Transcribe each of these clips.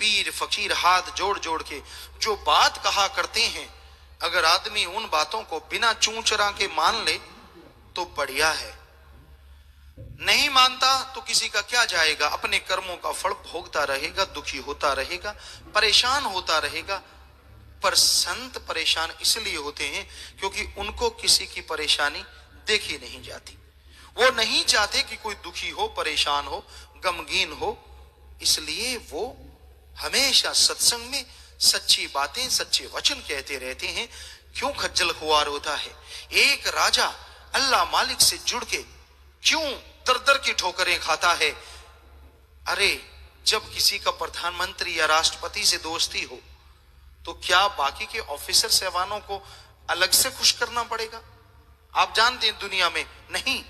पीर फकीर हाथ जोड़ जोड़ के जो बात कहा करते हैं, अगर आदमी उन बातों को बिना चूंचरा के मान ले तो बढ़िया है, नहीं मानता तो किसी का क्या जाएगा, अपने कर्मों का फल भोगता रहेगा, दुखी होता रहेगा, परेशान होता रहेगा। पर संत परेशान इसलिए होते हैं क्योंकि उनको किसी की परेशानी देखी नहीं जाती। वो नहीं चाहते कि कोई दुखी हो, परेशान हो, गमगीन हो, इसलिए वो हमेशा सत्संग में सच्ची बातें, सच्चे वचन कहते रहते हैं। क्यों खज्जल खुआर होता है एक राजा अल्लाह मालिक से जुड़ के, क्यों दर दर की ठोकरें खाता है? अरे जब किसी का प्रधानमंत्री या राष्ट्रपति से दोस्ती हो तो क्या बाकी के ऑफिसर सहवानों को अलग से खुश करना पड़ेगा? आप जानते हैं दुनिया में नहीं,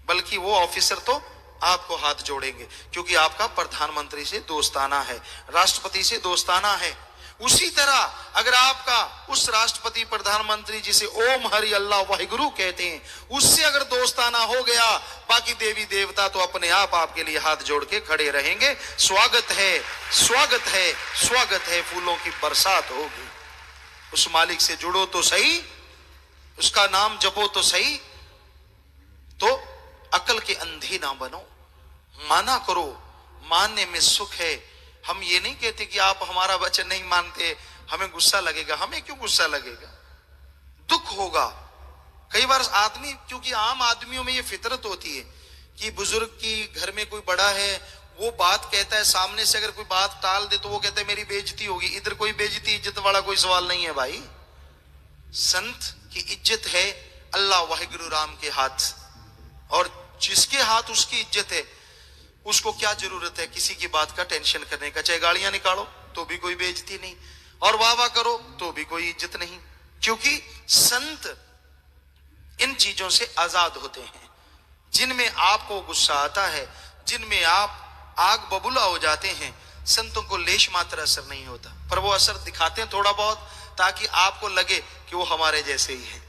बल्कि वो ऑफिसर तो आपको हाथ जोड़ेंगे क्योंकि आपका प्रधानमंत्री से दोस्ताना है, राष्ट्रपति से दोस्ताना है। उसी तरह अगर आपका उस राष्ट्रपति प्रधानमंत्री जिसे ओम हरि अल्लाह वाहिगुरु कहते हैं, उससे अगर दोस्ताना हो गया, बाकी देवी देवता तो अपने आप आपके लिए हाथ जोड़ के खड़े रहेंगे। स्वागत है, स्वागत है, स्वागत है, फूलों की बरसात होगी। उस मालिक से जुड़ो तो सही, उसका नाम जपो तो सही, तो अकल के अंधे ना बनो, माना करो, मानने में सुख है। हम ये नहीं कहते कि आप हमारा वचन नहीं मानते, हमें गुस्सा लगेगा। हमें क्यों गुस्सा लगेगा? दुख होगा। कई बार आदमी, क्योंकि आम आदमियों में ये फितरत होती है कि बुजुर्ग की घर में कोई बड़ा है, वो बात कहता है, सामने से अगर कोई बात टाल दे तो वो कहता है मेरी बेइज्जती होगी। इधर कोई बेइज्जती इज्जत वाला कोई सवाल नहीं है भाई। संत की इज्जत है अल्लाह वाहिगुरु राम के हाथ, और जिसके हाथ उसकी इज्जत है, उसको क्या जरूरत है किसी की बात का टेंशन करने का। चाहे गालियां निकालो तो भी कोई बेइज्जती नहीं, और वाह वाह करो तो भी कोई इज्जत नहीं, क्योंकि संत इन चीजों से आजाद होते हैं। जिनमें आपको गुस्सा आता है, जिनमें आप आग बबूला हो जाते हैं, संतों को लेश मात्र असर नहीं होता, पर वो असर दिखाते हैं थोड़ा बहुत ताकि आपको लगे कि वो हमारे जैसे ही है।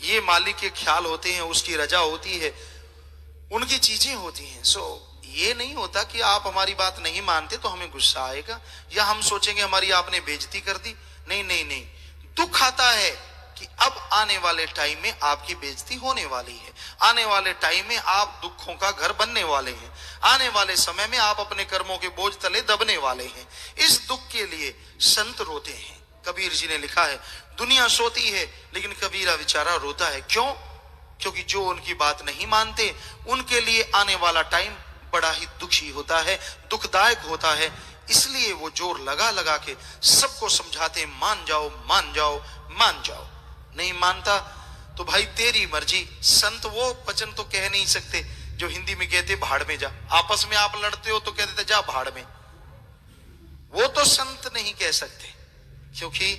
ये मालिक के ख्याल होते हैं, उसकी रजा होती है, उनकी चीजें होती हैं। ये नहीं होता कि आप हमारी बात नहीं मानते तो हमें गुस्सा आएगा या हम सोचेंगे हमारी आपने बेइज्जती कर दी। नहीं नहीं नहीं, दुख आता है कि अब आने वाले टाइम में आपकी बेइज्जती होने वाली है, आने वाले टाइम में आप दुखों का घर बनने वाले हैं, आने वाले समय में आप अपने कर्मों के बोझ तले दबने वाले हैं। इस दुख के लिए संत रोते हैं। कबीर जी ने लिखा है, दुनिया सोती है लेकिन कबीरा बेचारा रोता है। क्यों? क्योंकि जो उनकी बात नहीं मानते उनके लिए आने वाला टाइम बड़ा ही दुखी होता है, दुखदायक होता है। इसलिए वो जोर लगा लगा के सबको समझाते, मान जाओ, मान जाओ, मान जाओ। नहीं मानता तो भाई तेरी मर्जी। संत वो वचन तो कह नहीं सकते जो हिंदी में कहते भाड़ में जा। आपस में आप लड़ते हो तो कह देते जा भाड़ में। वो तो संत नहीं कह सकते, क्योंकि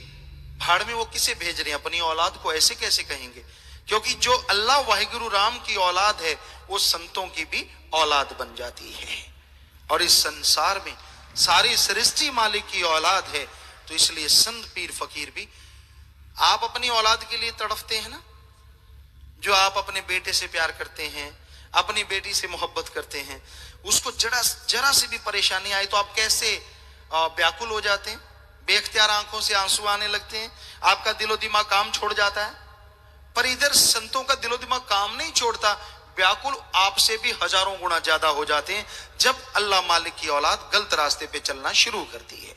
भाड़ में वो किसे भेज रहे हैं? अपनी औलाद को ऐसे कैसे कहेंगे? क्योंकि जो अल्लाह वाहिगुरु राम की औलाद है वो संतों की भी औलाद बन जाती है, और इस संसार में सारी सृष्टि मालिक की औलाद है। तो इसलिए संत पीर फकीर भी, आप अपनी औलाद के लिए तड़फते हैं ना, जो आप अपने बेटे से प्यार करते हैं, अपनी बेटी से मोहब्बत करते हैं, उसको जरा से भी परेशानी आए तो आप कैसे व्याकुल हो जाते हैं, बेख्तियार आंखों से आंसू आने लगते हैं, आपका दिलो दिमाग काम छोड़ जाता है। पर इधर संतों का दिलो दिमाग काम नहीं छोड़ता, व्याकुल आपसे भी हजारों गुना ज्यादा हो जाते हैं जब अल्लाह मालिक की औलाद गलत रास्ते पे चलना शुरू करती है।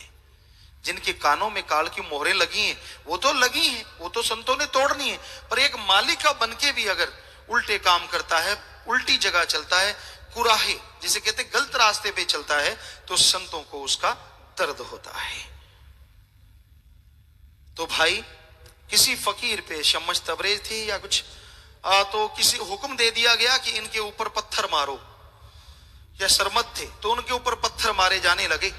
जिनके कानों में काल की मोहरें लगी हैं वो तो लगी हैं, वो तो संतों ने तोड़नी है। पर एक मालिक का बनके भी अगर उल्टे काम करता है, उल्टी जगह चलता है, कुराहे जिसे कहते गलत रास्ते पे चलता है, तो संतों को उसका दर्द होता है। तो भाई किसी फकीर पे शम्मश तबरेज थी या कुछ, तो किसी हुक्म दे दिया गया कि इनके ऊपर पत्थर मारो, या सरमत थे तो उनके ऊपर पत्थर मारे जाने लगे।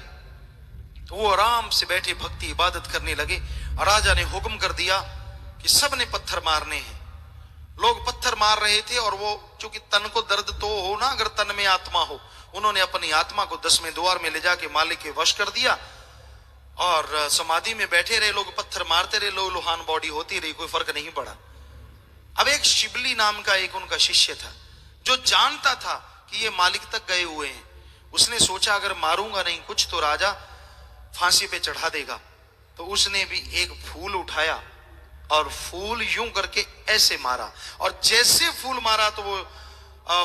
तो वो आराम से बैठे भक्ति इबादत करने लगे, और राजा ने हुक्म कर दिया कि सब ने पत्थर मारने हैं। लोग पत्थर मार रहे थे, और वो चूंकि तन को दर्द तो हो ना, अगर तन में आत्मा हो, उन्होंने अपनी आत्मा को 10वें द्वार में ले जाके मालिक के वश कर दिया, और समाधि में बैठे रहे। लोग पत्थर मारते रहे, लोग लुहान बॉडी होती रही, कोई फर्क नहीं पड़ा। अब एक शिबली नाम का एक उनका शिष्य था जो जानता था कि ये मालिक तक गए हुए हैं। उसने सोचा अगर मारूंगा नहीं कुछ तो राजा फांसी पे चढ़ा देगा। तो उसने भी एक फूल उठाया और फूल यूं करके ऐसे मारा, और जैसे फूल मारा तो वो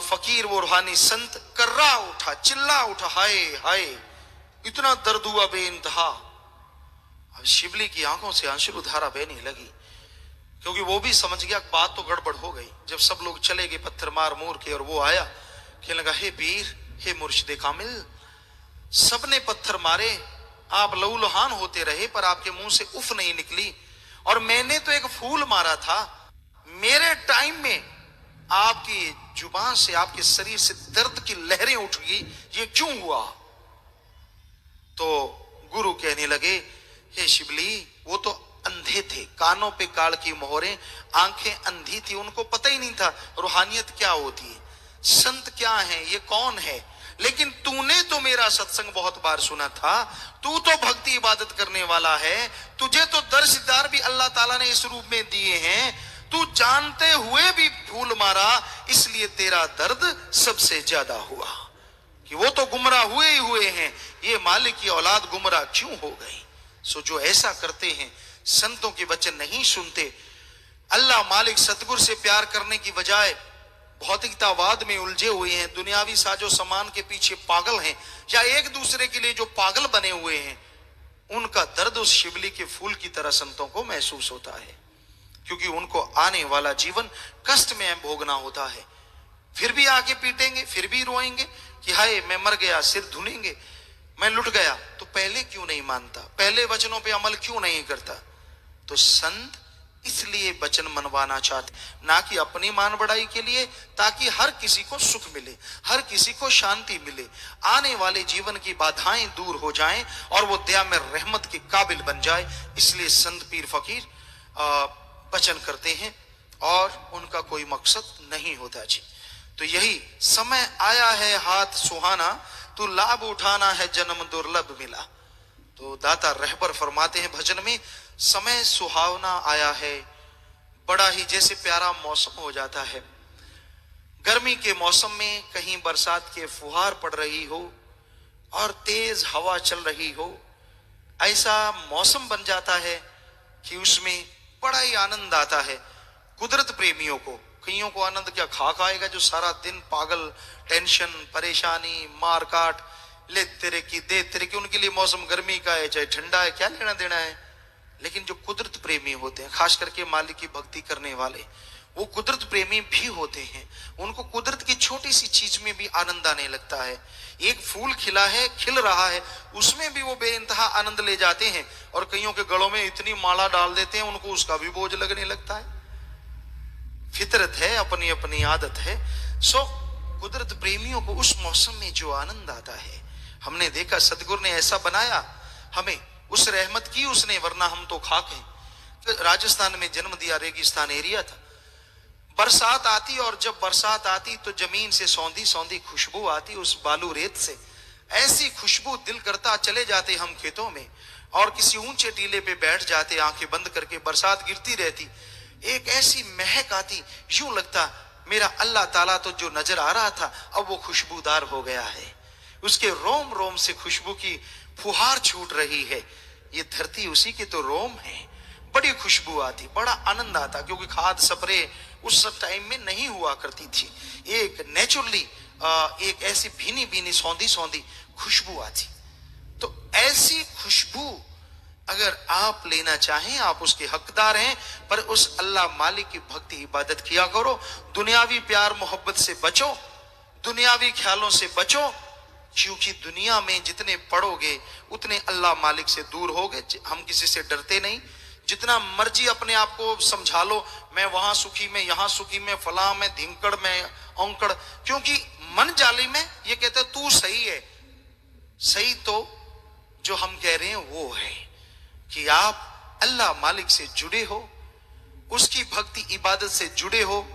फकीर, वो रूहानी संत कर्रा उठा, चिल्ला उठा, हाय हाय, इतना दर्द हुआ बेइंतहा। अब शिवली की आंखों से आंसू धारा बहने लगी, क्योंकि वो भी समझ गया बात तो गड़बड़ हो गई। जब सब लोग चले गए पत्थर मार मूर के, और वो आया, कहने लगा, हे पीर, हे मुर्शिदे कामिल, सबने पत्थर मारे, आप लहूलुहान होते रहे, पर आपके मुंह से उफ नहीं निकली, और मैंने तो एक फूल मारा था। मेरे टाइम में आपकी जुबान से, आपके शरीर से दर्द की लहरें उठ गई, ये क्यों हुआ? तो गुरु कहने लगे, हे शिवली, वो तो अंधे थे, कानों पे काल की मोहरें, आंखें अंधी थी, उनको पता ही नहीं था रूहानियत क्या होती है, संत क्या है, ये कौन है। लेकिन तूने तो मेरा सत्संग बहुत बार सुना था, तू तो भक्ति इबादत करने वाला है, तुझे तो दर्शदार भी अल्लाह ताला ने इस रूप में दिए हैं, तू जानते हुए भी फूल मारा, इसलिए तेरा दर्द सबसे ज्यादा हुआ, कि वो तो गुमराह हुए ही हुए हैं, ये मालिक की औलाद गुमराह क्यों हो गई। सो जो ऐसा करते हैं, संतों के वचन नहीं सुनते, अल्लाह मालिक सतगुर से प्यार करने की बजाय भौतिकतावाद में उलझे हुए हैं, दुनियावी साजो सामान के पीछे पागल हैं, या एक दूसरे के लिए जो पागल बने हुए हैं, उनका दर्द उस शिवली के फूल की तरह संतों को महसूस होता है, क्योंकि उनको आने वाला जीवन कष्ट में भोगना होता है। फिर भी आके पीटेंगे, फिर भी रोएंगे कि हाय मैं मर गया, सिर धुनेंगे, मैं लुट गया। तो पहले क्यों नहीं मानता, पहले वचनों पे अमल क्यों नहीं करता? तो संत इसलिए वचन मनवाना चाहते, ना कि अपनी मान बढ़ाई के लिए, ताकि हर किसी को सुख मिले, हर किसी को शांति मिले, आने वाले जीवन की बाधाएं दूर हो जाएं, और वो दया में रहमत के काबिल बन जाए। इसलिए संत पीर फकीर वचन करते हैं, और उनका कोई मकसद नहीं होता जी। तो यही समय आया है हाथ सुहाना, तू लाभ उठाना है जन्म दुर्लभ मिला। तो दाता रहबर फरमाते हैं भजन में, समय सुहावना आया है, बड़ा ही जैसे प्यारा मौसम हो जाता है। गर्मी के मौसम में कहीं बरसात के फुहार पड़ रही हो और तेज हवा चल रही हो, ऐसा मौसम बन जाता है कि उसमें बड़ा ही आनंद आता है। कुदरत प्रेमियों को, कईयों को आनंद क्या खाक आएगा, जो सारा दिन पागल, टेंशन, परेशानी, मार काट, ले तेरे की दे तेरे की, उनके लिए मौसम गर्मी का है चाहे ठंडा है, क्या लेना देना है। लेकिन जो कुदरत प्रेमी होते हैं, खास करके मालिक की भक्ति करने वाले, वो कुदरत प्रेमी भी होते हैं, उनको कुदरत की छोटी सी चीज में भी आनंद आने लगता है। एक फूल खिला है, खिल रहा है, उसमें भी वो बेइंतहा आनंद ले जाते हैं, और कईयों के गलों में इतनी माला डाल देते हैं, उनको उसका भी बोझ लगने लगता है। फितरत है, अपनी अपनी आदत है। सो कुदरत प्रेमियों को उस मौसम में जो आनंद आता है, हमने देखा सतगुरु ने ऐसा बनाया हमें, उस रहमत की उसने, वरना हम तो खाक हैं। राजस्थान में जन्म दिया, रेगिस्तान एरिया था, बरसात आती, और जब बरसात आती तो जमीन से सौंधी सौंधी खुशबू आती, उस बालू रेत से ऐसी खुशबू, दिल करता चले जाते हम खेतों में, और किसी ऊंचे टीले पे बैठ जाते, आंखें बंद करके, बरसात गिरती रहती, एक ऐसी महक आती, यूं लगता मेरा अल्लाह ताला तो जो नजर आ रहा था अब वो खुशबूदार हो गया है, उसके रोम रोम से खुशबू की फुहार छूट रही है, ये धरती उसी के तो रोम है। बड़ी खुशबू आती, बड़ा आनंद आता, क्योंकि खाद स्प्रे उस सब टाइम में नहीं हुआ करती थी। एक नेचुरली एक ऐसी भीनी भीनी सौंधी सौंधी खुशबू आती। तो ऐसी खुशबू अगर आप लेना चाहें, आप उसके हकदार हैं, पर उस अल्लाह मालिक की भक्ति इबादत किया करो। दुनियावी प्यार मोहब्बत से बचो, दुनियावी ख्यालों से बचो, क्योंकि दुनिया में जितने पढ़ोगे उतने अल्लाह मालिक से दूर होगे। हम किसी से डरते नहीं, जितना मर्जी अपने आप को समझा लो, मैं वहां सुखी, मैं यहां सुखी, मैं फला, मैं धिंकड़, मैं औंकड़, क्योंकि मन जाली में ये कहते तू सही है। सही तो जो हम कह रहे हैं वो है कि आप अल्लाह मालिक से जुड़े हो, उसकी भक्ति इबादत से जुड़े हो,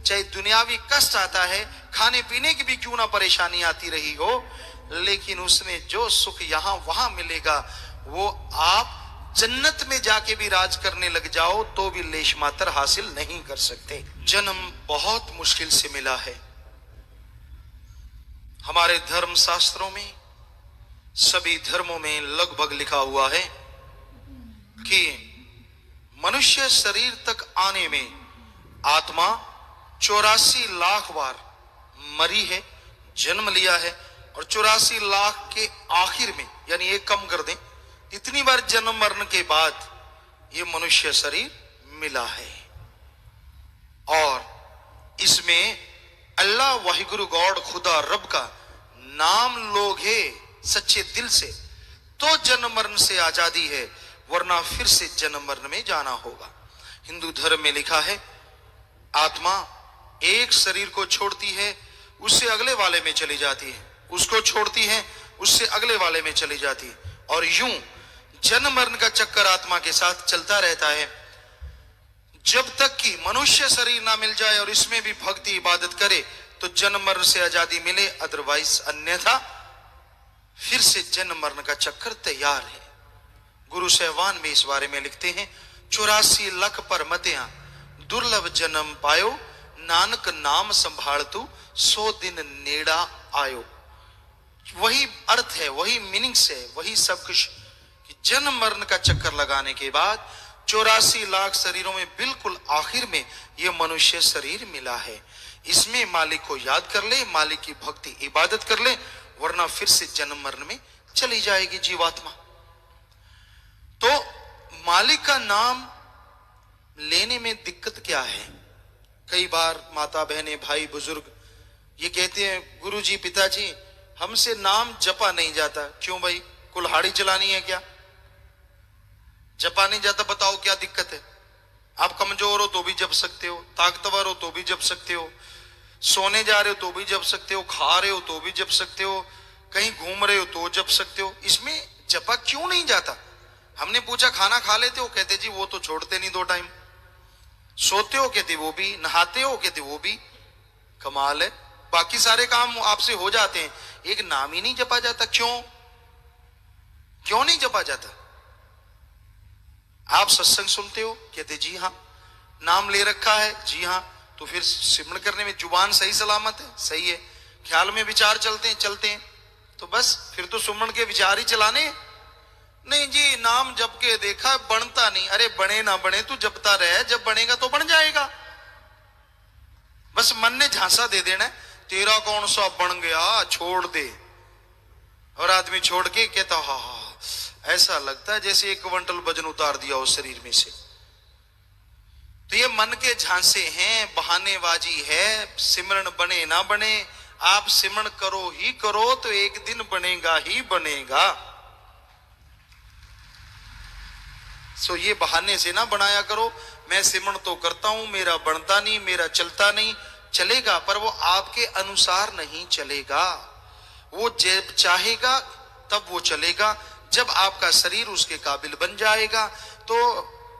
चाहे दुनियावी कष्ट आता है, खाने पीने की भी क्यों ना परेशानी आती रही हो, लेकिन उसमें जो सुख यहां वहां मिलेगा, वो आप जन्नत में जाके भी राज करने लग जाओ तो भी लेश मात्र हासिल नहीं कर सकते। जन्म बहुत मुश्किल से मिला है, हमारे धर्म शास्त्रों में, सभी धर्मों में लगभग लिखा हुआ है कि मनुष्य शरीर तक आने में आत्मा 84 लाख बार मरी है, जन्म लिया है, और 84 लाख के आखिर में, यानी एक कम कर दें, इतनी बार जन्म मरण के बाद ये मनुष्य शरीर मिला है। और इसमें अल्लाह वाहिगुरु गॉड खुदा रब का नाम लोगे सच्चे दिल से तो जन्म मरण से आजादी है, वरना फिर से जन्म मरण में जाना होगा। हिंदू धर्म में लिखा है आत्मा एक शरीर को छोड़ती है, उससे अगले वाले में चली जाती है, उसको छोड़ती है, उससे अगले वाले में चली जाती है, और यूं जन्म मरण का चक्कर आत्मा के साथ चलता रहता है जब तक कि मनुष्य शरीर ना मिल जाए और इसमें भी भक्ति इबादत करे तो जन्म मरण से आजादी मिले, अदरवाइज अन्यथा फिर से जन्म मरण का चक्कर तैयार है। गुरु सहवान में इस बारे में लिखते हैं 84 लाख पर मतिया दुर्लभ जन्म पायो, नानक नाम संभाल तू 100 दिन नेड़ा आयो। वही अर्थ है, वही मीनिंग्स है, वही सब कुछ कि जन्म मरण का चक्कर लगाने के बाद 84 लाख शरीरों में बिल्कुल आखिर में यह मनुष्य शरीर मिला है। इसमें मालिक को याद कर ले, मालिक की भक्ति इबादत कर ले, वरना फिर से जन्म मरण में चली जाएगी जीवात्मा। तो मालिक का नाम लेने में दिक्कत क्या है? कई बार माता बहनें भाई बुजुर्ग ये कहते हैं गुरुजी पिताजी हमसे नाम जपा नहीं जाता। क्यों भाई, कुल्हाड़ी चलानी है क्या? जपा नहीं जाता, बताओ क्या दिक्कत है? आप कमजोर हो तो भी जप सकते हो, ताकतवर हो तो भी जप सकते हो, सोने जा रहे हो तो भी जप सकते हो, खा रहे हो तो भी जप सकते हो, कहीं घूम रहे हो तो जप सकते हो। इसमें जपा क्यों नहीं जाता? हमने पूछा खाना खा लेते हो? कहते जी वो तो छोड़ते नहीं 2 टाइम। सोते हो? कहते वो भी। नहाते हो? कहते वो भी। कमाल है, बाकी सारे काम आपसे हो जाते हैं, एक नाम ही नहीं जपा जाता। क्यों क्यों नहीं जपा जाता? आप सत्संग सुनते हो? कहते जी हाँ। नाम ले रखा है? जी हाँ। तो फिर सिमरण करने में जुबान सही सलामत है? सही है। ख्याल में विचार चलते हैं, तो बस फिर तो सुमरण के विचार ही चलाने। नहीं जी नाम जप के देखा बनता नहीं। अरे बने ना बने तू जपता रहे, जब बनेगा तो बन जाएगा। बस मन ने झांसा दे देना है तेरा कौन सा बन गया, छोड़ दे। और आदमी छोड़ के कहता हा हा, ऐसा लगता है जैसे 1 क्विंटल वजन उतार दिया उस शरीर में से। तो ये मन के झांसे हैं, बहानेबाजी है। सिमरण बने ना बने, आप सिमरण करो ही करो तो एक दिन बनेगा ही बनेगा। सो ये बहाने से ना बनाया करो, मैं सिमरण तो करता हूं, मेरा बनता नहीं, मेरा चलता नहीं। चलेगा पर वो आपके अनुसार नहीं चलेगा। वो जब चाहेगा तब वो चलेगा, जब आपका शरीर उसके काबिल बन जाएगा तो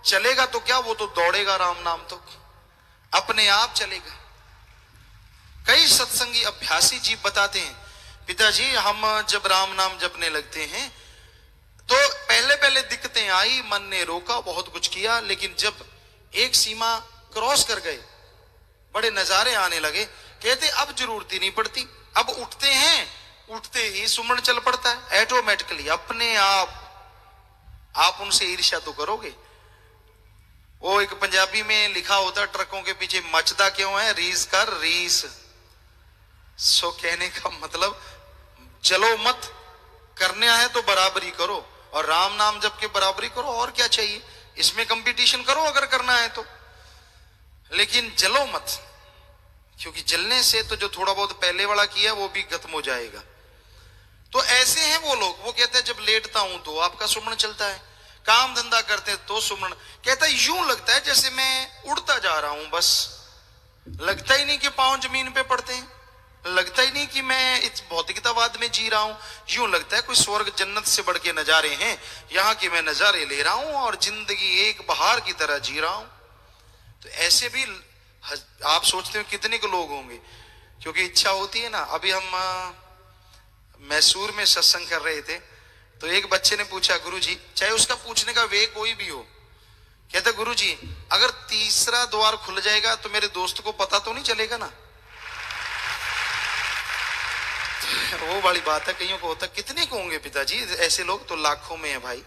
चलेगा। तो क्या, वो तो दौड़ेगा राम नाम तो अपने आप चलेगा। कई सत्संगी अभ्यासी जी बताते हैं पिताजी हम जब राम नाम जपने लगते हैं तो पहले पहले दिक्कतें आई, मन ने रोका, बहुत कुछ किया, लेकिन जब एक सीमा क्रॉस कर गए बड़े नजारे आने लगे। कहते अब जरूरत ही नहीं पड़ती, अब उठते हैं, उठते ही सुमरण चल पड़ता है ऑटोमेटिकली अपने आप उनसे ईर्ष्या तो करोगे। वो एक पंजाबी में लिखा होता ट्रकों के पीछे मचदा क्यों है, रीस कर रीस। सो कहने का मतलब चलो मत, करने है तो बराबरी करो, और राम नाम जप के बराबरी करो, और क्या चाहिए इसमें? कंपटीशन करो अगर करना है तो, लेकिन जलो मत, क्योंकि जलने से तो जो थोड़ा बहुत पहले वाला किया वो भी खत्म हो जाएगा। तो ऐसे हैं वो लोग, वो कहते हैं जब लेटता हूं तो आपका सुमरण चलता है, काम धंधा करते हैं तो सुमरण। कहता है यूं लगता है जैसे मैं उड़ता जा रहा हूं, बस लगता ही नहीं कि पांव जमीन पे पड़ते हैं, लगता ही नहीं कि मैं इस भौतिकतावाद में जी रहा हूं। यूं लगता है कोई स्वर्ग जन्नत से बढ़ के नजारे हैं, यहां के मैं नजारे ले रहा हूं और जिंदगी एक बहार की तरह जी रहा हूं। तो ऐसे भी आप सोचते हो कितने को लोग होंगे, क्योंकि इच्छा होती है ना। अभी हम मैसूर में सत्संग कर रहे थे तो एक बच्चे ने पूछा गुरुजी, चाहे उसका पूछने का वे कोई भी हो, कहता गुरुजी अगर तीसरा द्वार खुल जाएगा तो मेरे दोस्त को पता तो नहीं चलेगा ना? वो वाली बात है, कईयों को होता कितने को होंगे पिताजी ऐसे लोग, तो लाखों में है भाई,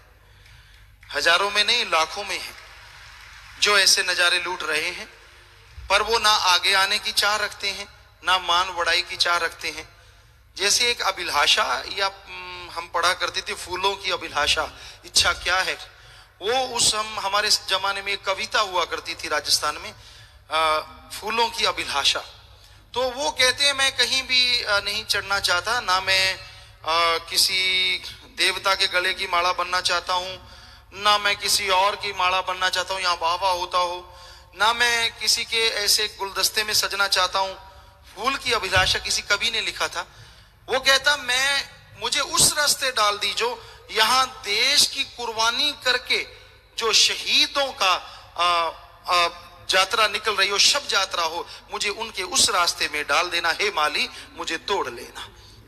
हजारों में नहीं लाखों में है जो ऐसे नजारे लूट रहे हैं। पर वो ना आगे आने की चाह रखते हैं, ना मान बढ़ाई की चाह रखते हैं। जैसे एक अभिलाषा, या हम पढ़ा करते थे फूलों की अभिलाषा, इच्छा क्या है, वो उस हमारे जमाने में एक कविता हुआ करती थी राजस्थान में, फूलों की अभिलाषा। तो वो कहते हैं मैं कहीं भी नहीं चढ़ना चाहता, ना मैं किसी देवता के गले की माला बनना चाहता हूँ, ना मैं किसी और की माला बनना चाहता हूँ, यहाँ वाह होता हो, ना मैं किसी के ऐसे गुलदस्ते में सजना चाहता हूँ। फूल की अभिलाषा किसी कवि ने लिखा था। वो कहता मुझे उस रास्ते डाल दी जो यहाँ देश की कुर्बानी करके जो शहीदों का यात्रा निकल रही हो, शब यात्रा हो, मुझे उनके उस रास्ते में डाल देना, हे माली मुझे तोड़ लेना।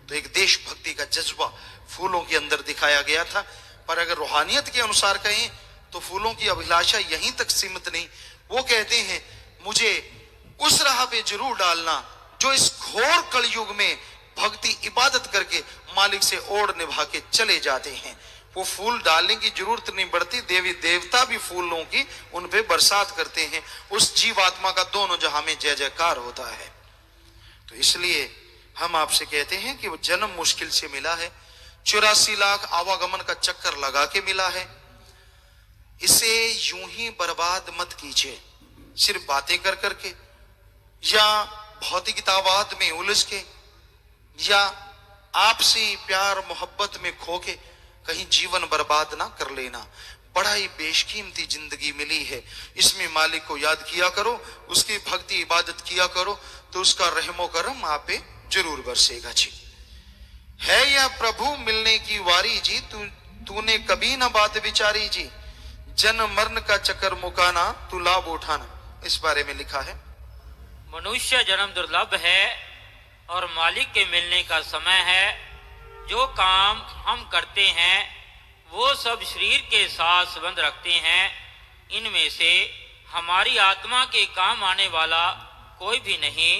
तो एक देशभक्ति का जज्बा फूलों के अंदर दिखाया गया था। पर अगर रूहानियत के अनुसार कहें तो फूलों की अभिलाषा यहीं तक सीमित नहीं। वो कहते हैं मुझे उस राह पे जरूर डालना जो इस घोर कलयुग में भक्ति इबादत करके मालिक से ओढ़ निभा के चले जाते हैं। वो फूल डालने की जरूरत नहीं पड़ती, देवी देवता भी फूलों की उन पे बरसात करते हैं। उस जीवात्मा का दोनों जहां में जय जयकार होता है। तो इसलिए हम आपसे कहते हैं कि वो जन्म मुश्किल से मिला है, 84 लाख आवागमन का चक्कर लगा के मिला है। इसे यूं ही बर्बाद मत कीजिए सिर्फ बातें कर करके, या भौतिकतावाद में उलझ के, या आपसी प्यार मोहब्बत में खो के कहीं जीवन बर्बाद ना कर लेना। बड़ा ही बेशकीमती जिंदगी मिली है, इसमें मालिक को याद किया करो, उसकी भक्ति इबादत किया करो, तो उसका रहमो करम आप पे जरूर बरसेगा जी। है यह प्रभु मिलने की वारी जी, तूने कभी ना बात विचारी जी, जन्म मरण का चक्कर मुकाना तू लाभ उठाना। इस बारे में लिखा है, मनुष्य जन्म दुर्लभ है और मालिक के मिलने का समय है। जो काम हम करते हैं वो सब शरीर के साथ संबंध रखते हैं। इनमें से हमारी आत्मा के काम आने वाला कोई भी नहीं।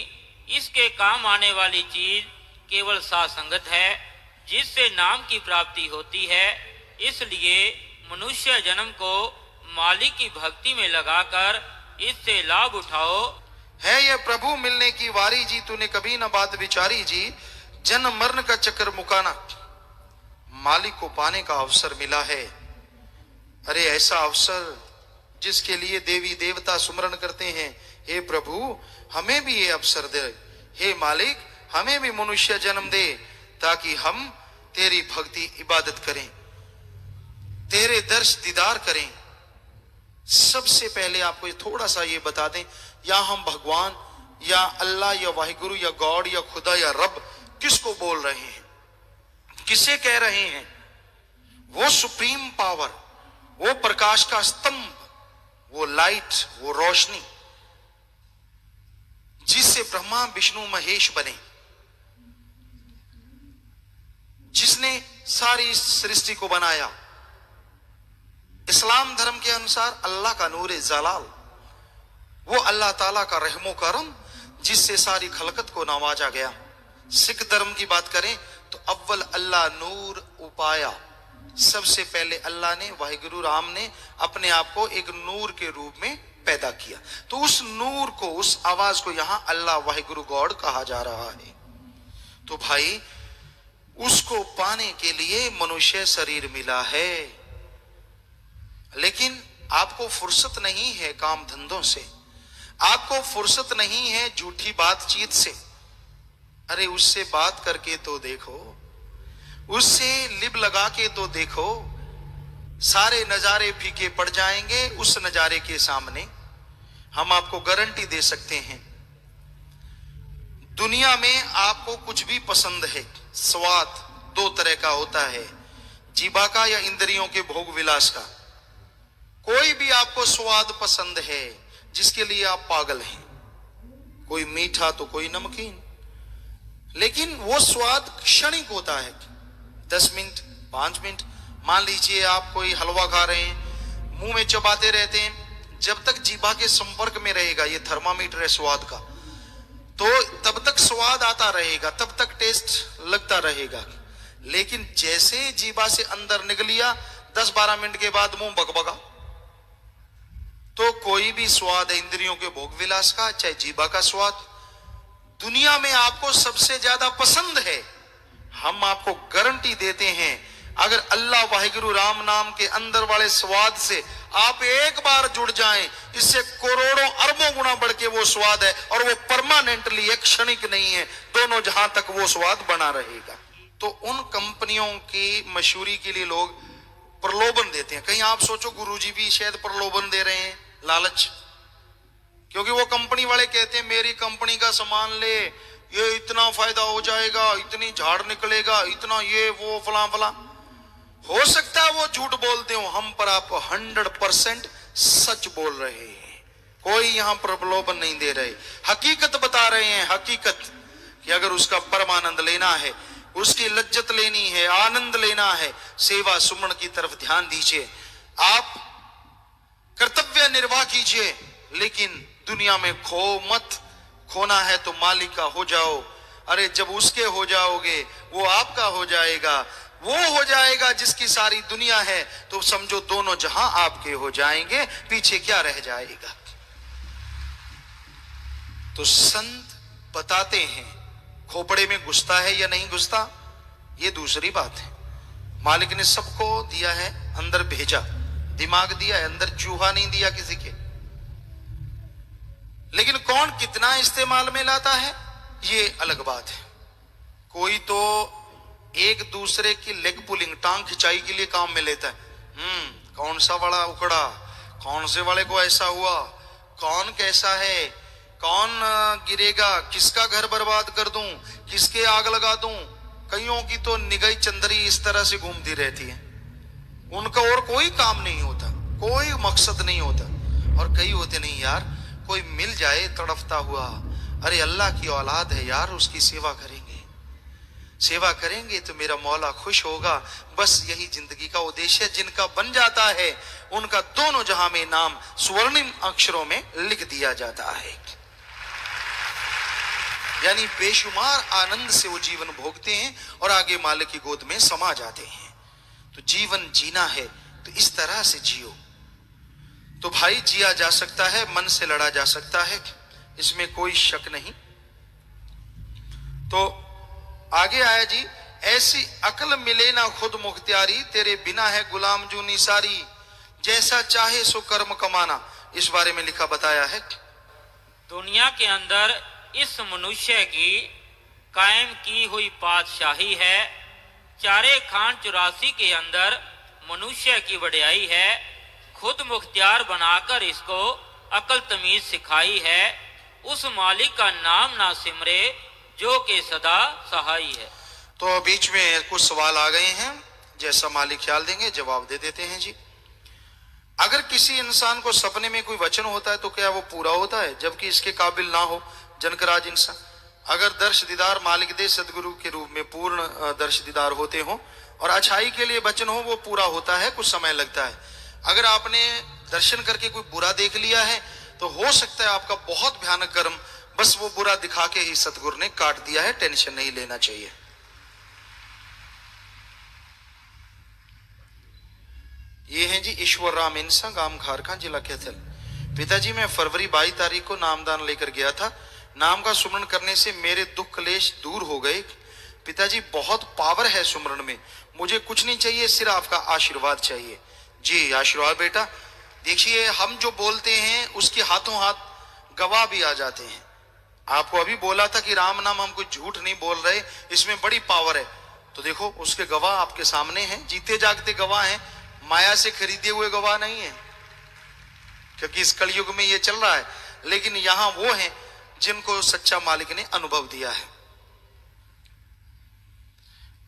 इसके काम आने वाली चीज केवल साथ संगत है, जिससे नाम की प्राप्ति होती है। इसलिए मनुष्य जन्म को मालिक की भक्ति में लगाकर इससे लाभ उठाओ। है यह प्रभु मिलने की वारी जी, तूने कभी न बात विचारी जी, जन्म मरण का चक्कर मुकाना। मालिक को पाने का अवसर मिला है। अरे ऐसा अवसर जिसके लिए देवी देवता सुमरण करते हैं, हे प्रभु हमें भी ये अवसर दे, हे मालिक हमें भी मनुष्य जन्म दे, ताकि हम तेरी भक्ति इबादत करें, तेरे दर्श दीदार करें। सबसे पहले आपको ये थोड़ा सा ये बता दें, या हम भगवान या अल्लाह या वाहिगुरु या गॉड या खुदा या रब किसको बोल रहे हैं, किसे कह रहे हैं? वो सुप्रीम पावर, वो प्रकाश का स्तंभ, वो लाइट, वो रोशनी जिससे ब्रह्मा विष्णु महेश बने, जिसने सारी सृष्टि को बनाया। इस्लाम धर्म के अनुसार अल्लाह का नूर जलाल, वो अल्लाह ताला का रहमो करम जिससे सारी खलकत को नवाजा गया। सिख धर्म की बात करें तो अव्वल अल्लाह नूर उपाया, सबसे पहले अल्लाह ने वाहिगुरु राम ने अपने आप को एक नूर के रूप में पैदा किया। तो उस नूर को, उस आवाज को यहां अल्लाह वाहिगुरु गॉड कहा जा रहा है। तो भाई उसको पाने के लिए मनुष्य शरीर मिला है, लेकिन आपको फुर्सत नहीं है काम धंधों से, आपको फुर्सत नहीं है झूठी बातचीत से। अरे उससे बात करके तो देखो, उससे लिब लगा के तो देखो, सारे नजारे फीके पड़ जाएंगे उस नजारे के सामने। हम आपको गारंटी दे सकते हैं, दुनिया में आपको कुछ भी पसंद है, स्वाद दो तरह का होता है, जीवा का या इंद्रियों के भोग विलास का। कोई भी आपको स्वाद पसंद है जिसके लिए आप पागल हैं, कोई मीठा तो कोई नमकीन, लेकिन वो स्वाद क्षणिक होता है, 10 मिनट 5 मिनट। मान लीजिए आप कोई हलवा खा रहे हैं, मुंह में चबाते रहते हैं, जब तक जीभा के संपर्क में रहेगा, ये थर्मामीटर है स्वाद का, तो तब तक स्वाद आता रहेगा, तब तक टेस्ट लगता रहेगा। लेकिन जैसे जीभा से अंदर निकलिया 10-12 मिनट के बाद मुंह बकबका। तो कोई भी स्वाद है इंद्रियों के भोग विलास का, चाहे जीभा का स्वाद, दुनिया में आपको सबसे ज्यादा पसंद है। हम आपको गारंटी देते हैं, अगर अल्लाह वाहिगुरु राम नाम के अंदर वाले स्वाद से आप एक बार जुड़ जाएं, इससे करोड़ों अरबों गुना बढ़ के वो स्वाद है, और वो परमानेंटली है, क्षणिक नहीं है, दोनों जहां तक वो स्वाद बना रहेगा। तो उन कंपनियों की मशहूरी के लिए लोग प्रलोभन देते हैं। कहीं आप सोचो गुरुजी भी शायद प्रलोभन दे रहे हैं, लालच, क्योंकि वो कंपनी वाले कहते हैं मेरी कंपनी का सामान ले, ये इतना फायदा हो जाएगा, इतनी झाड़ निकलेगा, इतना ये वो फला फला। हो सकता है वो झूठ बोलते हो, हम पर आप 100% सच बोल रहे हैं। कोई यहां प्रलोभन नहीं दे रहे, हकीकत बता रहे हैं। हकीकत कि अगर उसका परमानंद लेना है, उसकी लज्जत लेनी है, आनंद लेना है, सेवा सुमन की तरफ ध्यान दीजिए। आप कर्तव्य निर्वाह कीजिए, लेकिन दुनिया में खो मत। खोना है तो मालिक का हो जाओ। अरे जब उसके हो जाओगे वो आपका हो जाएगा। वो हो जाएगा जिसकी सारी दुनिया है, तो समझो दोनों जहां आपके हो जाएंगे, पीछे क्या रह जाएगा। तो संत बताते हैं खोपड़े में घुसता है या नहीं घुसता, ये दूसरी बात है। मालिक ने सबको दिया है, अंदर भेजा, दिमाग दिया है, अंदर चूहा नहीं दिया किसी के। लेकिन कौन कितना इस्तेमाल में लाता है, ये अलग बात है। कोई तो एक दूसरे की लेग पुलिंग, टांग खिंचाई के लिए काम में लेता है। कौन सा वाला उखड़ा, कौन से वाले को ऐसा हुआ, कौन कैसा है, कौन गिरेगा, किसका घर बर्बाद कर दूं, किसके आग लगा दूं। कईयों की तो निगाह चंदरी इस तरह से घूमती रहती है, उनका और कोई काम नहीं होता, कोई मकसद नहीं होता। और कई होते नहीं यार, कोई मिल जाए तड़फता हुआ, अरे अल्लाह की औलाद है यार, उसकी सेवा करेंगे, सेवा करेंगे तो मेरा मौला खुश होगा। बस यही जिंदगी का उद्देश्य। जिनका बन जाता है उनका दोनों जहां में नाम स्वर्णिम अक्षरों में लिख दिया जाता है, यानी बेशुमार आनंद से वो जीवन भोगते हैं और आगे मालिक की गोद में समा जाते हैं। तो जीवन जीना है तो इस तरह से जियो। तो भाई जिया जा सकता है, मन से लड़ा जा सकता है, इसमें कोई शक नहीं। तो आगे आया जी, ऐसी अकल मिले ना खुद मुख्तियारी, तेरे बिना है गुलाम जू निसारी, जैसा चाहे सो कर्म कमाना। इस बारे में लिखा बताया है, दुनिया के अंदर इस मनुष्य की कायम की हुई पातशाही है। चारे खान 84 के अंदर मनुष्य की बढ़ियाई है। खुद मुख्तियार बनाकर इसको अकल तमीज सिखाई है। उस मालिक का नाम ना सिमरे जो के सदा सहाई है। तो बीच में कुछ सवाल आ गए हैं, जैसा मालिक ख्याल देंगे जवाब दे देते हैं जी। अगर किसी इंसान को सपने में कोई वचन होता है तो क्या वो पूरा होता है, जबकि इसके काबिल ना हो जनकराज इंसान? अगर दर्श दीदार मालिक दे सदगुरु के रूप में पूर्ण दर्श दीदार होते हो और अच्छाई के लिए वचन हो, वो पूरा होता है, कुछ समय लगता है। अगर आपने दर्शन करके कोई बुरा देख लिया है तो हो सकता है आपका बहुत भयानक कर्म बस वो बुरा दिखा के ही सतगुरु ने काट दिया है, टेंशन नहीं लेना चाहिए। ये हैं जी ईश्वर राम इंसा, गांव खारखा, जिला कैथल। पिताजी मैं फरवरी 22 तारीख को नामदान लेकर गया था। नाम का सुमरण करने से मेरे दुख क्लेश दूर हो गए। पिताजी बहुत पावर है सुमरण में, मुझे कुछ नहीं चाहिए, सिर्फ आपका आशीर्वाद चाहिए। जी आशीर्वाद बेटा। देखिए हम जो बोलते हैं उसके हाथों हाथ गवाह भी आ जाते हैं। आपको अभी बोला था कि राम नाम हम कोई झूठ नहीं बोल रहे, इसमें बड़ी पावर है। तो देखो उसके गवाह आपके सामने हैं, जीते जागते गवाह हैं, माया से खरीदे हुए गवाह नहीं है, क्योंकि इस कलयुग में ये चल रहा है। लेकिन यहां वो हैं जिनको सच्चा मालिक ने अनुभव दिया है।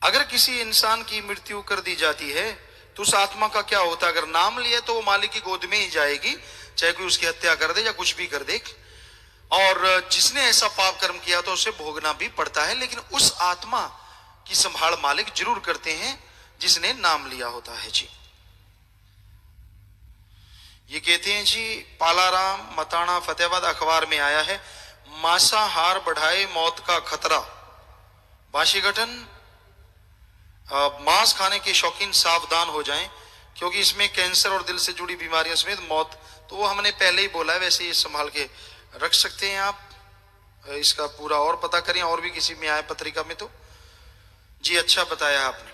अगर किसी इंसान की मृत्यु कर दी जाती है तो उस आत्मा का क्या होता है? अगर नाम लिया तो वो मालिक की गोद में ही जाएगी, चाहे कोई उसकी हत्या कर दे या कुछ भी कर दे। और जिसने ऐसा पाप कर्म किया तो उसे भोगना भी पड़ता है, लेकिन उस आत्मा की संभाल मालिक जरूर करते हैं जिसने नाम लिया होता है। जी ये कहते हैं जी पालाराम मताना फतेहाबाद अखबार में आया है, मांसाहार बढ़ाए मौत का खतरा। भाष्य गठन, मांस खाने के शौकीन सावधान हो जाएं, क्योंकि इसमें कैंसर और दिल से जुड़ी बीमारियों समेत मौत, तो वो हमने पहले ही बोला है, वैसे ये संभाल के रख सकते हैं आप। इसका पूरा और पता करें, और भी किसी में आए पत्रिका में तो जी अच्छा बताया आपने।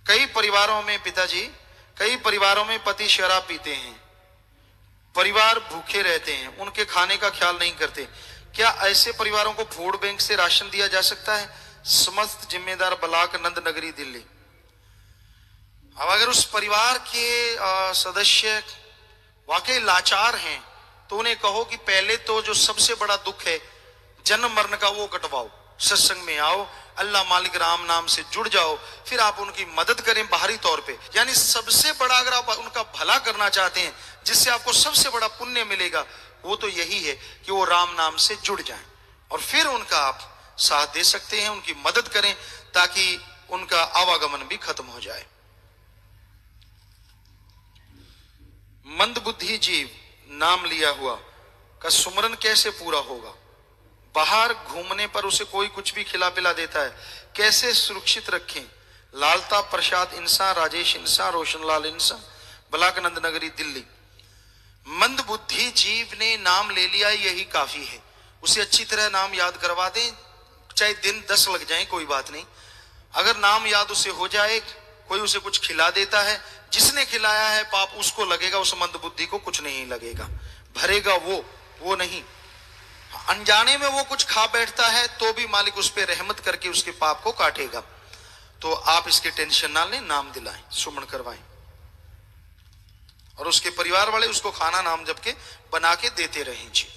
कई परिवारों में पिताजी, कई परिवारों में पति शराब पीते हैं, परिवार भूखे रहते हैं, उनके खाने का ख्याल नहीं करते। क्या ऐसे परिवारों को फूड बैंक से राशन दिया जा सकता है? समस्त जिम्मेदार बलाक नंद नगरी दिल्ली। अब अगर उस परिवार के सदस्य वाकई लाचार हैं तो उन्हें कहो कि पहले तो जो सबसे बड़ा दुख है जन्म मरण का वो कटवाओ, सत्संग में आओ, अल्लाह मालिक राम नाम से जुड़ जाओ, फिर आप उनकी मदद करें बाहरी तौर पे। यानी सबसे बड़ा अगर आप उनका भला करना चाहते हैं, जिससे आपको सबसे बड़ा पुण्य मिलेगा, वो तो यही है कि वो राम नाम से जुड़ जाएं, और फिर उनका आप साथ दे सकते हैं, उनकी मदद करें, ताकि उनका आवागमन भी खत्म हो जाए। मंदबुद्धि जीव नाम लिया हुआ का सुमरन कैसे पूरा होगा? बाहर घूमने पर उसे कोई कुछ भी खिला पिला देता है, कैसे सुरक्षित रखें? लालता प्रसाद इंसान, राजेश इंसान, रोशनलाल इंसान, बलाकनंद नगरी दिल्ली। मंदबुद्धि जीव ने नाम ले लिया, यही काफी है। उसे अच्छी तरह नाम याद करवा दें, चाहे दिन 10 लग जाए, कोई बात नहीं। अगर नाम याद उसे हो जाए, कोई उसे कुछ खिला देता है, जिसने खिलाया है पाप उसको लगेगा, उस मंदबुद्धि को कुछ नहीं लगेगा, भरेगा वो नहीं। अनजाने में वो कुछ खा बैठता है तो भी मालिक उस पर रहमत करके उसके पाप को काटेगा। तो आप इसकी टेंशन ना लें, नाम दिलाएं, सुमन करवाएं, और उसके परिवार वाले उसको खाना नाम जप के बना के देते रहें जी।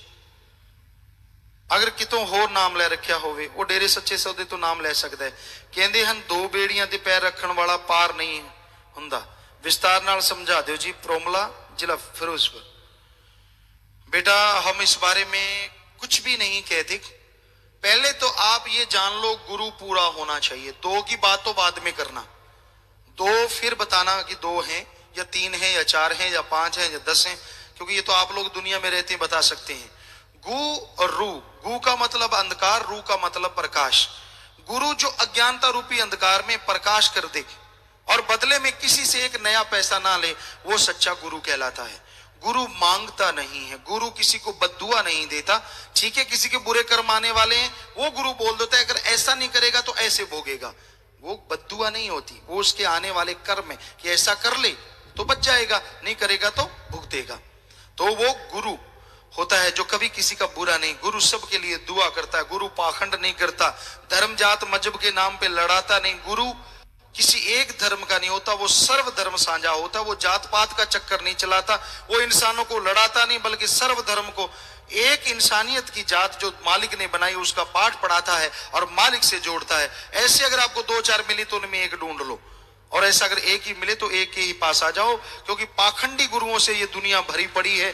अगर कितों होर नाम ले रखा होवे, वो डेरे सच्चे सौदे तो नाम ले सकता है। कहते हैं 2 बेड़ियां ते पैर रखने वाला पार नहीं हुंदा। विस्तार नाल समझा दो जी। प्रोमला, जिला फिरोजपुर। बेटा हम इस बारे में कुछ भी नहीं कहते। पहले तो आप ये जान लो, गुरु पूरा होना चाहिए। 2 की बात तो बाद में करना, 2 फिर बताना कि 2 हैं या 3 हैं या 4 हैं या 5 हैं या 10 हैं, क्योंकि ये तो आप लोग दुनिया में रहते हैं, बता सकते हैं। गु और रू, गु का मतलब अंधकार, रू का मतलब प्रकाश। गुरु जो अज्ञानता रूपी अंधकार में प्रकाश कर दे और बदले में किसी से एक नया पैसा ना ले, वो सच्चा गुरु कहलाता है। गुरु मांगता नहीं है, गुरु किसी को बद्दुआ नहीं देता। ठीक है, किसी के बुरे कर्म आने वाले हैं, वो गुरु बोल देता है अगर ऐसा नहीं करेगा तो ऐसे भोगेगा। वो बद्दुआ नहीं होती, वो उसके आने वाले कर्म है कि ऐसा कर ले तो बच जाएगा, नहीं करेगा तो भुगतेगा। तो वो गुरु होता है जो कभी किसी का बुरा नहीं। गुरु सबके लिए दुआ करता है, गुरु पाखंड नहीं करता, धर्म जात मजहब के नाम पे लड़ाता नहीं। गुरु किसी एक धर्म का नहीं होता, वो सर्व धर्म साझा होता। वो जात पात का चक्कर नहीं चलाता, वो इंसानों को लड़ाता नहीं, बल्कि सर्व धर्म को, एक इंसानियत की जात जो मालिक ने बनाई उसका पाठ पढ़ाता है और मालिक से जोड़ता है। ऐसे अगर आपको 2-4 मिली तो उनमें एक ढूंढ लो, और ऐसा अगर एक ही मिले तो एक के ही पास आ जाओ, क्योंकि पाखंडी गुरुओं से ये दुनिया भरी पड़ी है।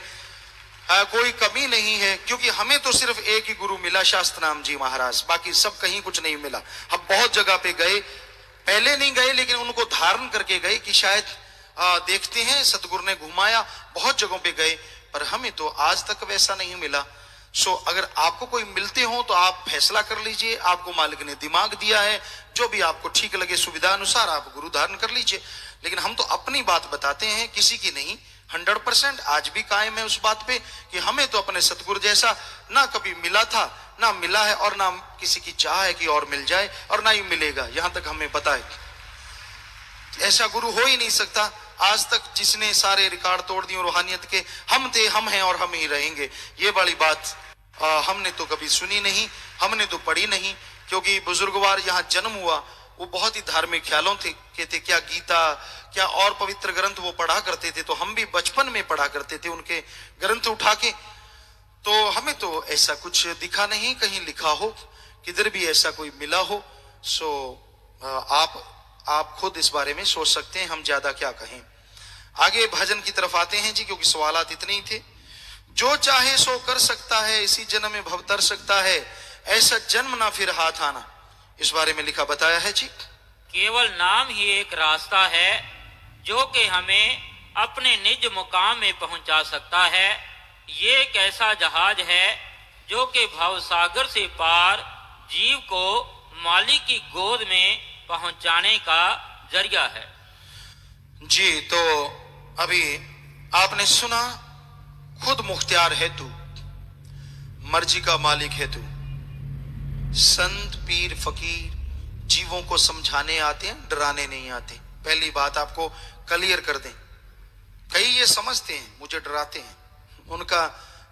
कोई कमी नहीं है, क्योंकि हमें तो सिर्फ एक ही गुरु मिला, शास्त्र नाम जी महाराज, बाकी सब कहीं कुछ नहीं मिला। हम बहुत जगह पे गए, पहले नहीं गए लेकिन उनको धारण करके गए कि शायद देखते हैं, सतगुरु ने घुमाया, बहुत जगहों पे गए, पर हमें तो आज तक वैसा नहीं मिला। सो अगर आपको कोई मिलते हो तो आप फैसला कर लीजिए, आपको मालिक ने दिमाग दिया है, जो भी आपको ठीक लगे सुविधा अनुसार आप गुरु धारण कर लीजिए। लेकिन हम तो अपनी बात बताते हैं, किसी की नहीं। 100% आज भी कायम है उस बात पे कि हमें तो अपने सतगुरु जैसा ना कभी मिला था, ना मिला है, और ना किसी की चाह है कि और मिल जाए, और ना ही मिलेगा, यहां तक हमें पता है। ऐसा गुरु हो ही नहीं सकता आज तक जिसने सारे रिकॉर्ड तोड़ दिए रूहानियत के। हम थे, हम हैं और हम ही रहेंगे, ये वाली बात हमने तो कभी सुनी नहीं, हमने तो पढ़ी नहीं। क्योंकि बुजुर्गवार यहाँ जन्म हुआ, वो बहुत ही धार्मिक ख्यालों के थे। क्या गीता, क्या और पवित्र ग्रंथ वो पढ़ा करते थे, तो हम भी बचपन में पढ़ा करते थे उनके ग्रंथ उठा के। तो हमें तो ऐसा कुछ दिखा नहीं, कहीं लिखा हो, किधर भी ऐसा कोई मिला हो। सो आप खुद इस बारे में सोच सकते हैं, हम ज्यादा क्या कहें। आगे भजन की तरफ आते हैं जी, क्योंकि सवालात इतने ही थे। जो चाहे सो कर सकता है, इसी जन्म में भव तर सकता है, ऐसा जन्म ना फिर हाथ आना। इस बारे में लिखा बताया है जी। केवल नाम ही एक रास्ता है जो कि हमें अपने निज मुकाम में पहुंचा सकता है। ये एक ऐसा जहाज है जो कि भाव सागर से पार जीव को मालिक की गोद में पहुंचाने का जरिया है। जी, तो अभी आपने सुना, खुद मुख्तियार है तू, मर्जी का मालिक है तू। संत पीर फकीर जीवों को समझाने आते हैं, डराने नहीं आते। पहली बात आपको क्लियर कर दें। कई ये समझते हैं मुझे डराते हैं, उनका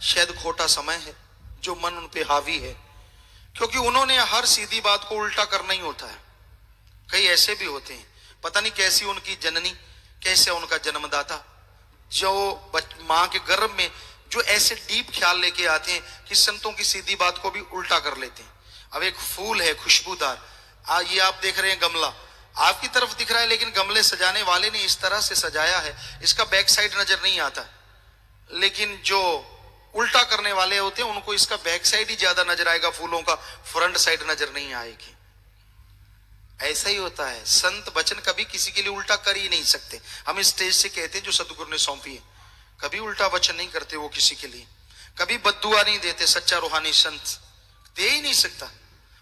शायद खोटा समय है जो मन उन पे हावी है, क्योंकि उन्होंने हर सीधी बात को उल्टा करना ही होता है। कई ऐसे भी होते हैं, पता नहीं कैसी उनकी जननी, कैसे उनका जन्मदाता, जो मां के गर्भ में जो ऐसे डीप ख्याल लेके आते हैं कि संतों की सीधी बात को भी उल्टा कर लेते हैं। अब एक फूल है खुशबूदार, ये आप देख रहे हैं, गमला आपकी तरफ दिख रहा है, लेकिन गमले सजाने वाले ने इस तरह से सजाया है, इसका बैक साइड नजर नहीं आता। लेकिन जो उल्टा करने वाले होते हैं उनको इसका बैक साइड ही ज्यादा नजर आएगा, फूलों का फ्रंट साइड नजर नहीं आएगी। ऐसा ही होता है, संत वचन कभी किसी के लिए उल्टा कर ही नहीं सकते। हम स्टेज से कहते हैं जो सतगुरु ने सौंपी है, कभी उल्टा वचन नहीं करते वो किसी के लिए, कभी बद्दुआ नहीं देते। सच्चा रूहानी संत दे ही नहीं सकता।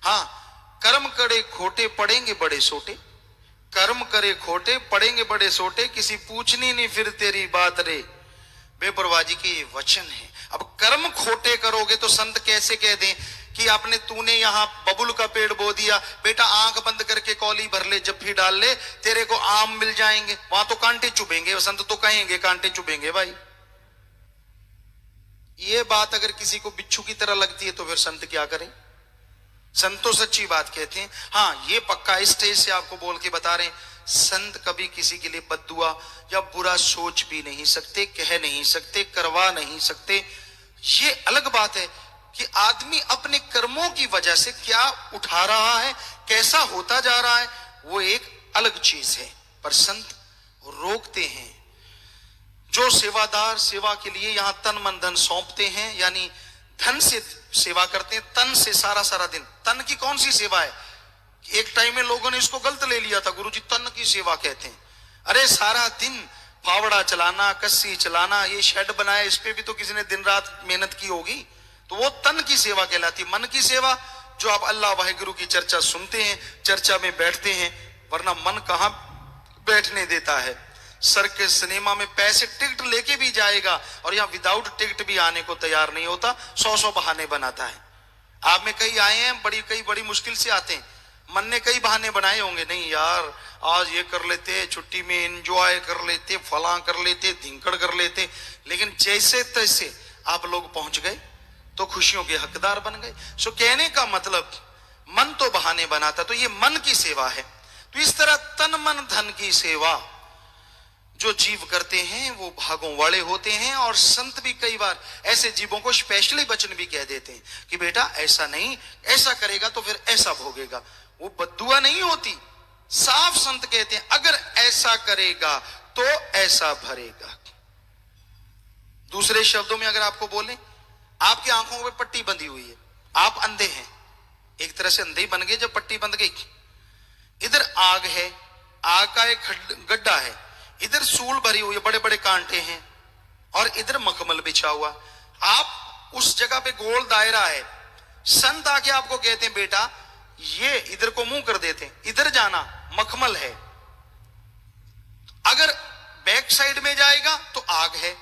हाँ, कर्म करे खोटे पड़ेंगे बड़े सोटे, कर्म करे खोटे पड़ेंगे बड़े सोटे, किसी पूछनी नहीं फिर तेरी बात रे। बेपरवाजी के ये वचन है। अब कर्म खोटे करोगे तो संत कैसे कह दें कि आपने तूने यहाँ बबुल का पेड़ बो दिया, बेटा आंख बंद करके कौली भर ले, जफ्फी डाल ले, तेरे को आम मिल जाएंगे। वहां तो कांटे चुभेंगे, संत तो कहेंगे कांटे चुभेंगे भाई। ये बात अगर किसी को बिच्छू की तरह लगती है तो फिर संत क्या करें? संत तो सच्ची बात कहते हैं। हाँ, ये पक्का स्टेज से आपको बोल के बता रहे हैं, संत कभी किसी के लिए बद्दुआ या बुरा सोच भी नहीं सकते, कह नहीं सकते, करवा नहीं सकते। ये अलग बात है कि आदमी अपने कर्मों की वजह से क्या उठा रहा है, कैसा होता जा रहा है, वो एक अलग चीज है। पर संत रोकते हैं। जो सेवादार सेवा के लिए यहां तन मन धन सौंपते हैं, यानी धन से सेवा करते हैं, तन से सारा दिन। तन की कौन सी सेवा है? एक टाइम में लोगों ने इसको गलत ले लिया था, गुरुजी तन की सेवा कहते हैं। अरे सारा दिन फावड़ा चलाना, कस्सी चलाना, ये शेड बनाया, इस पे भी तो किसी ने दिन रात मेहनत की होगी, तो वो तन की सेवा कहलाती। मन की सेवा जो आप अल्लाह वाहिगुरु की चर्चा सुनते हैं, चर्चा में बैठते हैं, वरना मन कहां बैठने देता है। सर्कस सिनेमा में पैसे टिकट लेके भी जाएगा और यहाँ विदाउट टिकट भी आने को तैयार नहीं होता, 100 बहाने बनाता है। आप में कई आए हैं, कई बड़ी मुश्किल से आते हैं, मन ने कई बहाने बनाए होंगे, नहीं यार आज ये कर लेते, छुट्टी में एंजॉय कर लेते, फलां कर लेते, धिंकड़ कर लेते। लेकिन जैसे तैसे आप लोग पहुंच गए तो खुशियों के हकदार बन गए। सो कहने का मतलब, मन तो बहाने बनाता, तो ये मन की सेवा है। तो इस तरह तन मन धन की सेवा जो जीव करते हैं वो भागों वाले होते हैं। और संत भी कई बार ऐसे जीवों को स्पेशली वचन भी कह देते हैं कि बेटा ऐसा नहीं, ऐसा करेगा तो फिर ऐसा भोगेगा। वो बद्दुआ नहीं होती, साफ संत कहते हैं अगर ऐसा करेगा तो ऐसा भरेगा। दूसरे शब्दों में अगर आपको बोले, आपकी आंखों पे पट्टी बंधी हुई है, आप अंधे हैं, एक तरह से अंधे ही बन गए जब पट्टी बंध गई। इधर आग है, आग का एक गड्ढा है, इधर सूल भरी हुई है, बड़े बड़े कांटे हैं, और इधर मखमल बिछा हुआ। आप उस जगह पे गोल दायरा है, संत आके आपको कहते हैं बेटा ये इधर को मुंह कर देते हैं, इधर जाना, मखमल है। अगर बैक साइड में जाएगा तो आग है।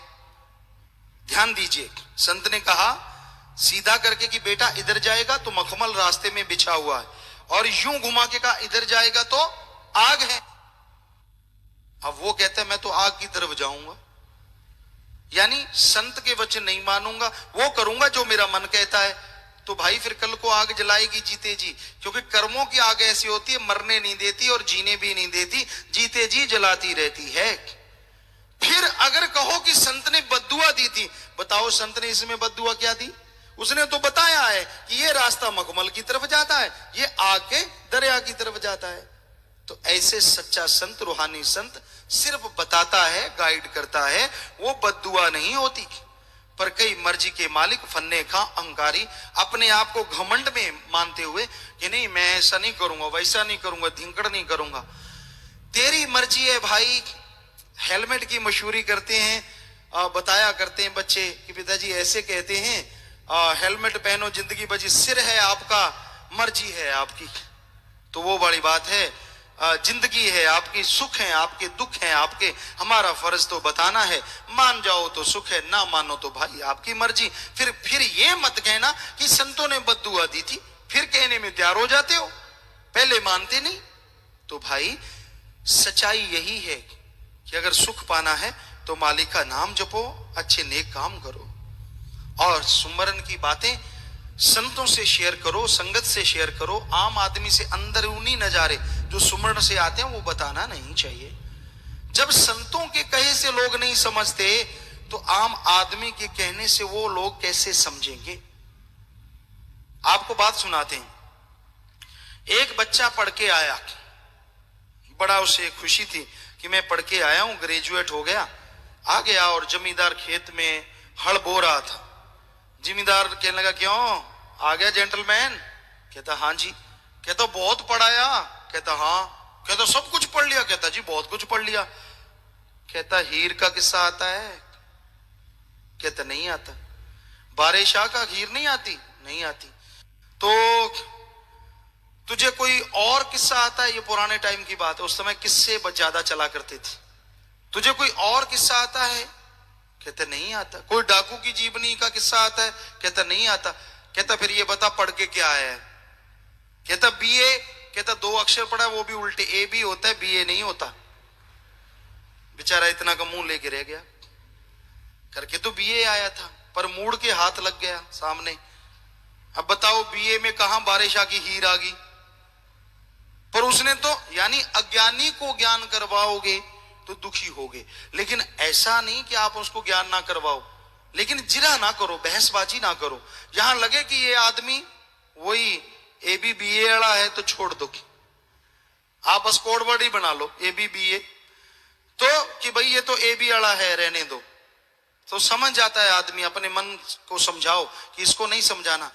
ध्यान दीजिए, संत ने कहा सीधा करके कि बेटा इधर जाएगा तो मखमल रास्ते में बिछा हुआ है, और यूं घुमा के कहा इधर जाएगा तो आग है। अब वो कहते हैं मैं तो आग की तरफ जाऊंगा, यानी संत के वचन नहीं मानूंगा, वो करूंगा जो मेरा मन कहता है। तो भाई फिर कल को आग जलाएगी जीते जी, क्योंकि कर्मों की आग ऐसी होती है, मरने नहीं देती और जीने भी नहीं देती, जीते जी जलाती रहती है। फिर अगर कहो कि संत ने बद्दुआ दी थी, बताओ संत ने इसमें बद्दुआ क्या दी? उसने तो बताया है कि ये रास्ता मखमल की तरफ जाता है, ये आग के दरिया की तरफ जाता है। तो ऐसे सच्चा संत, रूहानी संत सिर्फ बताता है, गाइड करता है, वो बद्दुआ नहीं होती। पर कई मर्जी के मालिक, फन्ने खा, अहंकारी, अपने आप को घमंड में मानते हुए कि नहीं मैं ऐसा नहीं करूंगा, वैसा नहीं करूंगा, धिंकड़ नहीं करूंगा। तेरी मर्जी है भाई। हेलमेट की मशहूरी करते हैं, बताया करते हैं बच्चे कि पिताजी ऐसे कहते हैं, हेलमेट पहनो, जिंदगी बची, सिर है आपका, मर्जी है आपकी। तो वो बड़ी बात है, जिंदगी है आपकी, सुख है आपके, दुख है आपके, हमारा फर्ज तो बताना है। मान जाओ तो सुख है, ना मानो तो भाई आपकी मर्जी। फिर ये मत कहना कि संतों ने बद्दुआ दी थी, फिर कहने में तैयार हो जाते हो, पहले मानते नहीं। तो भाई सच्चाई यही है कि अगर सुख पाना है तो मालिक का नाम जपो, अच्छे नेक काम करो, और सुमरन की बातें संतों से शेयर करो, संगत से शेयर करो। आम आदमी से अंदरूनी नजारे जो सुमरन से आते हैं वो बताना नहीं चाहिए। जब संतों के कहे से लोग नहीं समझते तो आम आदमी के कहने से वो लोग कैसे समझेंगे। आपको बात सुनाते हैं। एक बच्चा पढ़ के आया, बड़ा उसे खुशी थी कि मैं पढ़ के आया हूं, ग्रेजुएट हो गया। आ गया और जमींदार खेत में हल बो रहा था। जिमीदार कहने लगा, क्यों आ गया जेंटलमैन? कहता हाँ जी। कहता बहुत पढ़ाया? कहता हाँ। कहता सब कुछ पढ़ लिया? कहता जी बहुत कुछ पढ़ लिया। कहता हीर का किस्सा आता है? कहता नहीं आता। बारे शाह का हीर नहीं आती? नहीं आती। तो तुझे कोई और किस्सा आता है? ये पुराने टाइम की बात है, उस समय किस्से ज्यादा चला करते थे। तुझे कोई और किस्सा आता है? कहता नहीं आता। कोई डाकू की जीवनी का किस्सा आता है? कहता नहीं आता। कहता फिर ये बता पढ़ के क्या आया है? कहता बीए। कहता 2 अक्षर पढ़ा, वो भी उल्टे, ए बी होता है, बीए नहीं होता। बेचारा इतना का मुंह लेके रह गया। करके तो बीए आया था, पर मूड के हाथ लग गया सामने। अब बताओ बीए में कहां बारिशा की हीर आ गई? पर उसने तो, यानी अज्ञानी को ज्ञान करवाओगे तो दुखी होगे, लेकिन ऐसा नहीं कि आप उसको ज्ञान ना करवाओ, लेकिन जिरा ना करो, बहसबाजी ना करो। यहां लगे कि ये आदमी वही ए बी बी ए वाला है तो छोड़ दो, आप बस कोड वर्ड ही बना लो ए बी बी ए, तो कि भाई ये तो ए बी वाला है, रहने दो। तो समझ जाता है आदमी, अपने मन को समझाओ कि इसको नहीं समझाना।